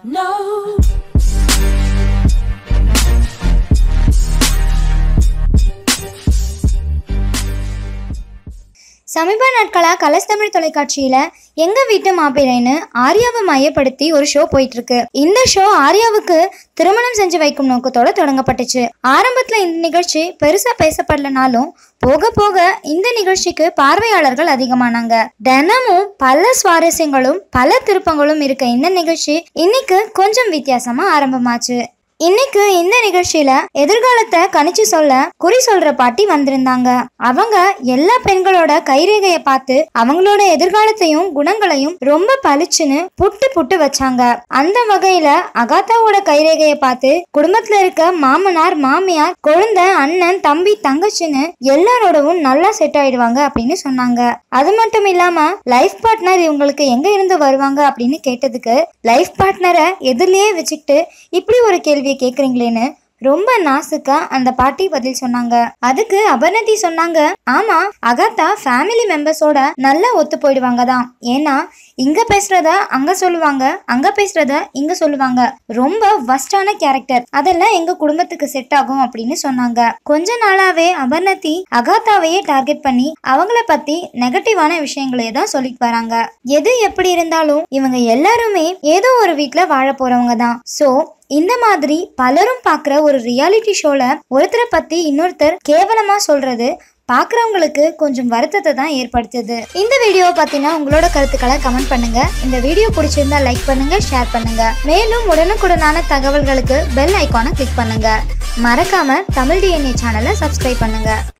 No. சமீப நாட்களா colours Tamil தொலைக்காட்சியில எங்க வீட்டு மாப்பிள்ளைன்னு ஆர்யாவை மையப்படுத்தி ஒரு ஷோ போயிட்டு இருக்கு. இந்த ஷோ ஆர்யாவுக்கு திருமணம் செஞ்சு வைக்கும் நோக்கத்தோட தொடங்கப்பட்டுச்சு. ஆரம்பத்துல இந்த நிகழ்ச்சி பெருசா பேசப்படலனாலும் போக போக இந்த நிகழ்ச்சிக்கு பார்வையாளர்கள் அதிகமானாங்க. தினமும் பல சுவாரஸ்யங்களும் பல திருப்பங்களும் இருக்க இந்த நிகழ்ச்சி இன்னைக்கு கொஞ்சம் வித்தியாசமா ஆரம்பமாச்சு. இன்னைக்கு இந்த நிகழ்ச்சியில எதிர்காலத்தை கணிச்சு சொல்ல குறி சொல்ற பாட்டி வந்திருந்தாங்க. அவங்க எல்லா பெண்களோட கைரேகைய பார்த்து அவங்களோட எதிர்காலத்தையும் குணங்களையும் ரொம்ப பளிச்சுன்னு புட்டு புட்டு வச்சாங்க. அந்த வகையில அகாத்தாவோட கைரேகைய பார்த்து குடும்பத்துல இருக்க மாமனார் மாமியார் குழந்தை அண்ணன் தம்பி தங்கச்சின்னு எல்லாரோடவும் நல்லா செட் ஆயிடுவாங்க அப்படின்னு சொன்னாங்க. அது மட்டும் இல்லாம லைஃப் பார்ட்னர் இவங்களுக்கு எங்க இருந்து வருவாங்க அப்படின்னு கேட்டதுக்கு லைஃப் பார்ட்னரை எதிரிலேயே வச்சுக்கிட்டு இப்படி ஒரு கேள்வி கேக்குறீங்களேன்னு ரொம்ப நாசுக்கா அந்த பாட்டி பதில் சொன்னாங்க. அதுக்கு அபர்ணதி சொன்னாங்க, ஆமா அகாத்தா ஃபேமிலி மெம்பர்ஸோட நல்லா ஒத்து போயிடுவாங்க தான். ஏன்னா இங்க பேசுறத அங்க சொல்லுவாங்க, அங்க பேசுறத இங்க சொல்லுவாங்க. ரொம்ப வஸ்டான கேரக்டர், அதெல்லாம் எங்க குடும்பத்துக்கு செட் ஆகும் அப்படின்னு சொன்னாங்க. கொஞ்ச நாளாவே அபர்ணதி அகாத்தாவையே டார்கெட் பண்ணி அவங்கள பத்தி நெகட்டிவான விஷயங்களே தான் சொல்லிட்டு வராங்க. எது எப்படி இருந்தாலும் இவங்க எல்லாருமே ஏதோ ஒரு வீட்டுல வாழ போறவங்க தான். சோ இந்த மாதிரி பலரும் பாக்குற ஒரு ரியாலிட்டி ஷோல ஒருத்தரை பத்தி இன்னொருத்தர் கேவலமா சொல்றது பாக்குறவங்களுக்கு கொஞ்சம் வருத்தத்தை தான் ஏற்படுத்துது. இந்த வீடியோவை பத்தினா உங்களோட கருத்துக்களை கமெண்ட் பண்ணுங்க. இந்த வீடியோ பிடிச்சிருந்தா லைக் பண்ணுங்க, ஷேர் பண்ணுங்க. மேலும் உடனுக்குடனான தகவல்களுக்கு பெல் ஐகானை கிளிக் பண்ணுங்க. மறக்காம தமிழ் DNA சேனலை சப்ஸ்கிரைப் பண்ணுங்க.